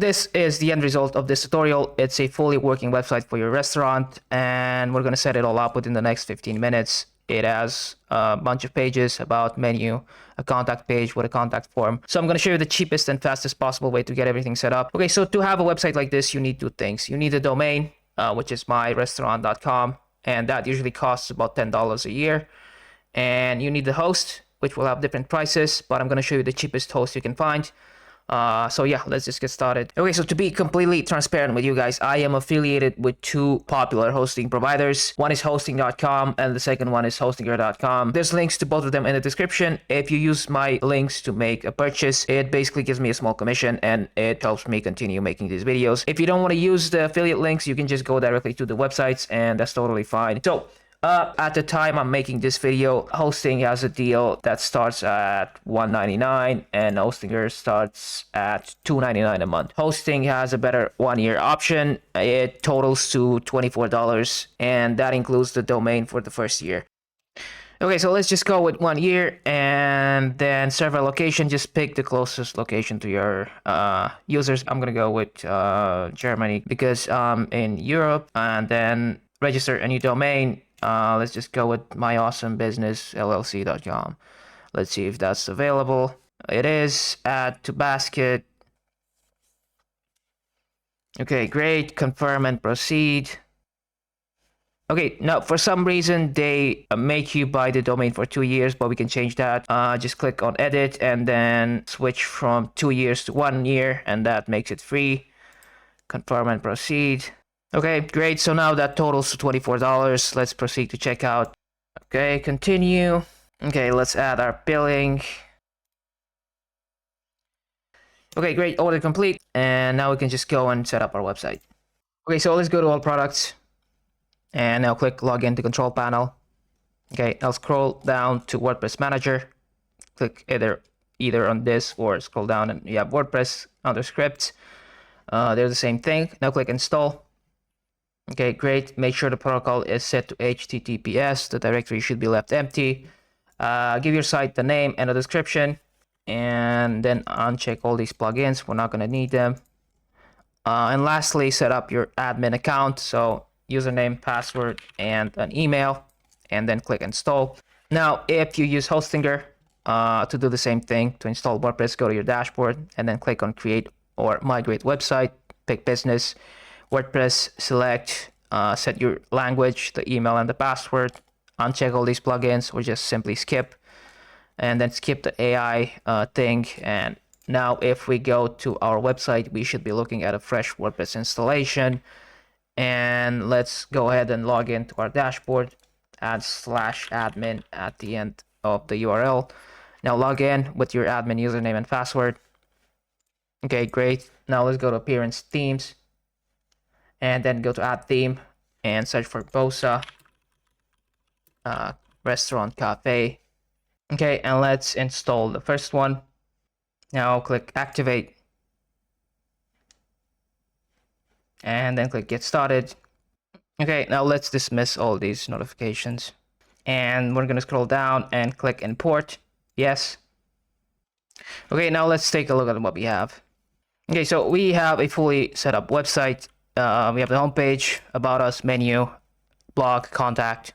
this is the end result of this tutorial. It's a fully working website for your restaurant, and we're going to set it all up within the next 15 minutes. It has a bunch of pages, about menu, a contact page with a contact form. So I'm going to show you the cheapest and fastest possible way to get everything set up. Okay, so to have a website like this, you need two things. You need a domain, which is myrestaurant.com, and that usually costs about $10 a year. And you need the host, which will have different prices, but I'm going to show you the cheapest host you can find. So yeah, let's just get started. Okay, so to be completely transparent with you guys, I am affiliated with two popular hosting providers. One is hosting.com and the second one is hostinger.com. There's links to both of them in the description. If you use my links to make a purchase, it basically gives me a small commission and it helps me continue making these videos. If you don't want to use the affiliate links, you can just go directly to the websites and that's totally fine. So at the time I'm making this video, Hosting has a deal that starts at $199 and Hostinger starts at $299 a month. Hosting has a better 1-year option. It totals to $24 and that includes the domain for the first year. Okay, so let's just go with 1 year and then server location. Just pick the closest location to your users. I'm gonna go with Germany because I'm in Europe, and then register a new domain. Let's just go with myawesomebusinessllc.com. Let's see if that's available. It is. Add to basket. Okay, great. Confirm and proceed. Okay, now for some reason they make you buy the domain for 2 years, but we can change that. Just click on edit and then switch from 2 years to 1 year, and that makes it free. Confirm and proceed. Okay, great. So now that totals to $24. Let's proceed to checkout. Okay, continue. Okay, let's add our billing. Okay, great. Order complete. And now we can just go and set up our website. Okay, so let's go to all products. And now click login to control panel. Okay, I'll scroll down to WordPress Manager. Click either on this or scroll down and you have WordPress under scripts. They're the same thing. Now click install. Okay, great. Make sure the protocol is set to HTTPS. The directory should be left empty. Give your site the name and a description, and then uncheck all these plugins. We're not going to need them. And lastly, set up your admin account. So username, password, and an email, and then click install. Now, if you use Hostinger to do the same thing, to install WordPress, go to your dashboard and then click on create or migrate website, pick business. WordPress, select, set your language, the email, and the password. Uncheck all these plugins or just simply skip. And then skip the AI thing. And now if we go to our website, we should be looking at a fresh WordPress installation. And let's go ahead and log into our dashboard. Add /admin at the end of the URL. Now log in with your admin username and password. Okay, great. Now let's go to Appearance Themes. And then go to add theme and search for Bosa Restaurant Cafe. Okay, and let's install the first one. Now click activate. And then click get started. Okay, now let's dismiss all these notifications. And we're gonna scroll down and click import. Yes. Okay, now let's take a look at what we have. Okay, so we have a fully set up website. We have the homepage, about us, menu, blog, contact,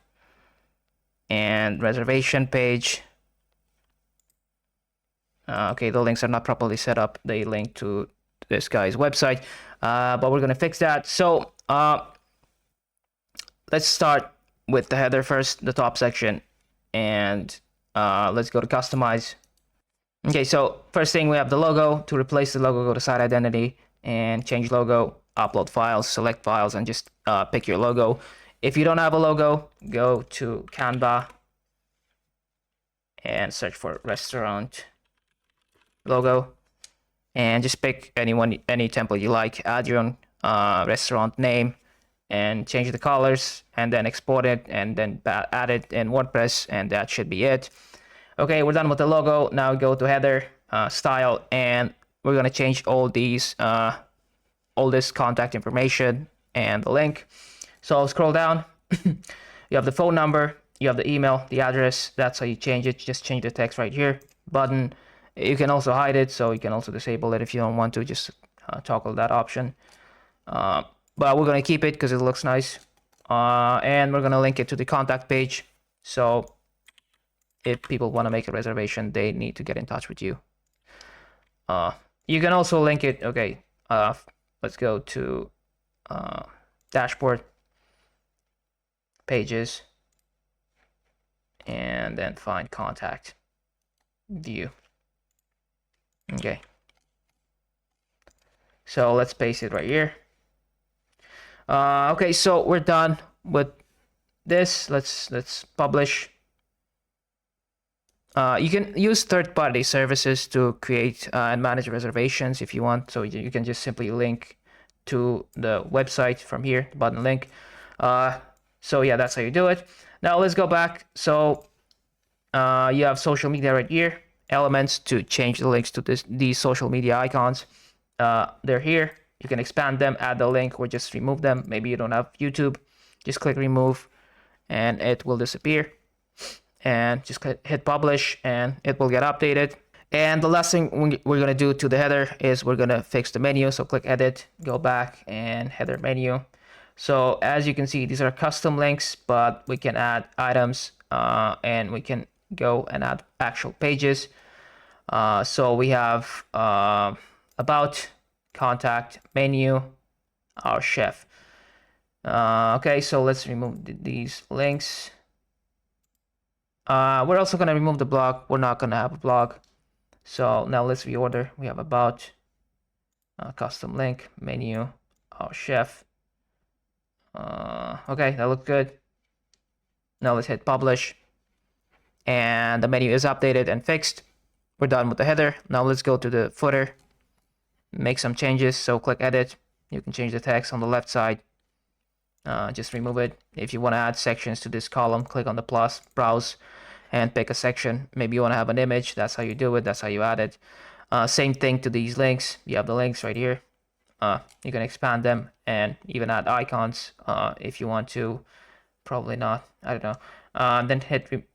and reservation page. Okay, the links are not properly set up. They link to this guy's website, but we're gonna fix that. So let's start with the header first, the top section, and let's go to customize. Okay, so first thing we have the logo. To replace the logo, go to site identity and change logo. Upload files, select files, and just pick your logo. If you don't have a logo, go to Canva and search for restaurant logo, and just pick any template you like. Add your own restaurant name and change the colors, and then export it, and then add it in WordPress, and that should be it. Okay, we're done with the logo. Now go to header, style, and we're gonna change all this contact information and the link. So I'll scroll down. You have the phone number, you have the email, the address. That's how you change it. Just change the text right here. Button. You can also hide it, so you can also disable it if you don't want to. Just toggle that option. But we're gonna keep it because it looks nice. And we're gonna link it to the contact page. So if people want to make a reservation, they need to get in touch with you. You can also link it. Okay, let's go to dashboard, pages, and then find contact, view. Okay, so let's paste it right here. Okay, so we're done with this. Let's publish. You can use third-party services to create and manage reservations if you want. So you can just simply link to the website from here, the button link. So yeah, that's how you do it. Now let's go back. So you have social media right here. Elements to change the links to these social media icons. They're here. You can expand them, add the link, or just remove them. Maybe you don't have YouTube. Just click remove, and it will disappear. And just hit publish, and it will get updated. And the last thing we're gonna do to the header is we're gonna fix the menu. So click edit, go back, and header menu. So as you can see, these are custom links, but we can add items, and we can go and add actual pages. So we have about, contact, menu, our chef. Okay, so let's remove these links. We're also going to remove the blog. We're not going to have a blog. So now let's reorder. We have about, custom link, menu, our chef. Okay, that looks good. Now let's hit publish. And the menu is updated and fixed. We're done with the header. Now let's go to the footer. Make some changes. So click edit. You can change the text on the left side. Just remove it. If you want to add sections to this column, click on the plus, browse, and pick a section. Maybe you want to have an image. That's how you do it. That's how you add it. Same thing to these links. You have the links right here. You can expand them and even add icons if you want to. Probably not. I don't know. Then hit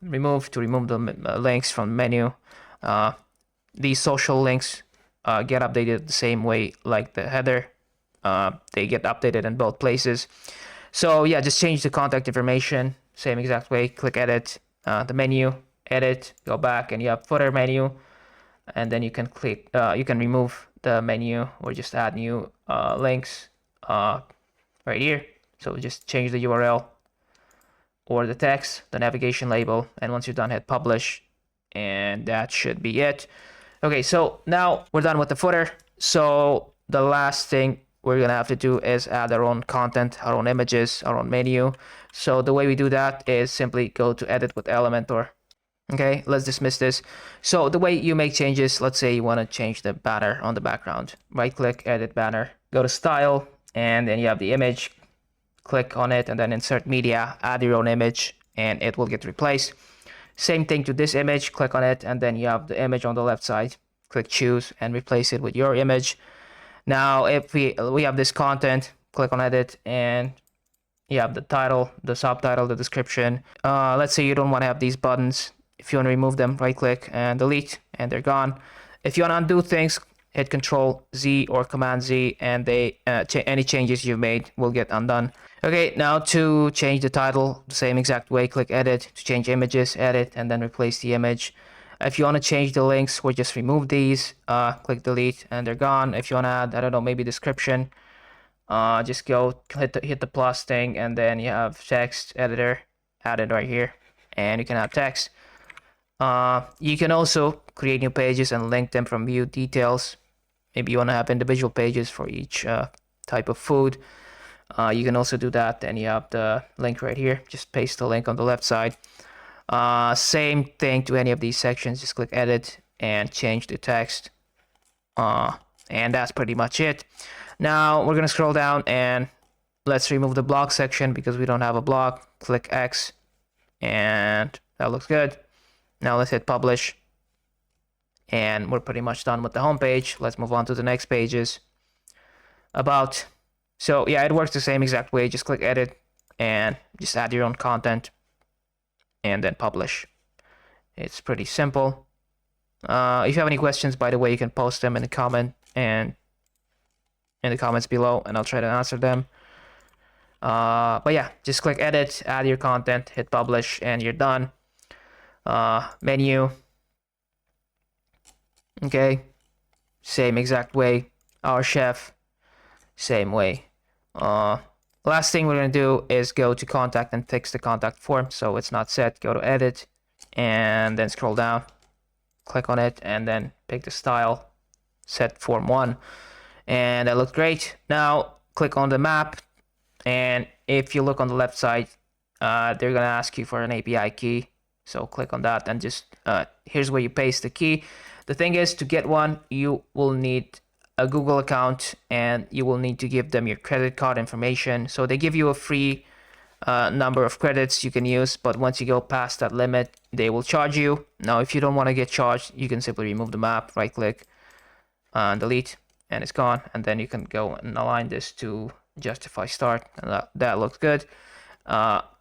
remove to remove the links from the menu. These social links get updated the same way like the header. They get updated in both places. So yeah, just change the contact information, same exact way. Click edit, the menu, edit, go back, and you have footer menu, and then you can click, you can remove the menu or just add new links right here. So just change the URL or the text, the navigation label, and once you're done, hit publish, and that should be it. Okay, so now we're done with the footer. So the last thing we're gonna have to do is add our own content, our own images, our own menu. So the way we do that is simply go to edit with Elementor. Okay, let's dismiss this. So the way you make changes, let's say you want to change the banner on the background. Right click, edit banner, go to style, and then you have the image. Click on it and then insert media, add your own image, and it will get replaced. Same thing to this image, click on it, and then you have the image on the left side. Click choose and replace it with your image. Now, if we have this content, click on edit, and you have the title, the subtitle, the description. Let's say you don't want to have these buttons. If you want to remove them, right click and delete, and they're gone. If you want to undo things, hit Control Z or Command Z, and any changes you've made will get undone. Okay, now to change the title, the same exact way, click edit. To change images, edit, and then replace the image. If you want to change the links or just remove these, click delete, and they're gone. If you want to add, I don't know, maybe description, just go hit the plus thing, and then you have text editor, add it right here, and you can add text. You can also create new pages and link them from view details. Maybe you want to have individual pages for each type of food. You can also do that, and you have the link right here. Just paste the link on the left side. Same thing to any of these sections. Just click edit and change the text. And that's pretty much it. Now we're gonna scroll down and let's remove the blog section because we don't have a blog. Click X, and that looks good. Now let's hit publish, and we're pretty much done with the home page. Let's move on to the next pages. About. So yeah, it works the same exact way. Just click edit and just add your own content and then publish. It's pretty simple. If you have any questions, by the way, you can post them in the comment, and in the comments below and I'll try to answer them. But yeah, just click edit, add your content, hit publish, and you're done. Menu. Okay, same exact way. Our chef, same way. Last thing we're gonna do is go to contact and fix the contact form so it's not set. Go to edit and then scroll down, click on it, and then pick the style, set form 1, and that looks great. Now click on the map, and if you look on the left side, they're gonna ask you for an API key. So click on that and just here's where you paste the key. The thing is, to get one, you will need a Google account and you will need to give them your credit card information. So they give you a free number of credits you can use, but once you go past that limit, they will charge you. Now, if you don't want to get charged, you can simply remove the map, right click, and delete, and it's gone. And then you can go and align this to justify start, and that looks good.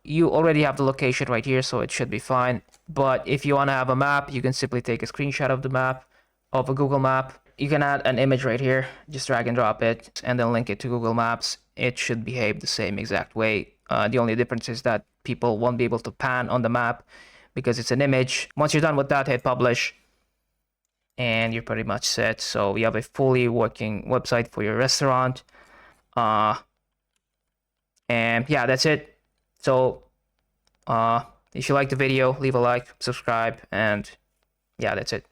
You already have the location right here, so it should be fine. But if you want to have a map, you can simply take a screenshot of the map, of a Google map. You can add an image right here, just drag and drop it, and then link it to Google Maps. It should behave the same exact way. The only difference is that people won't be able to pan on the map because it's an image. Once you're done with that, hit publish, and you're pretty much set. So you have a fully working website for your restaurant. And yeah, that's it. So if you like the video, leave a like, subscribe, and yeah, that's it.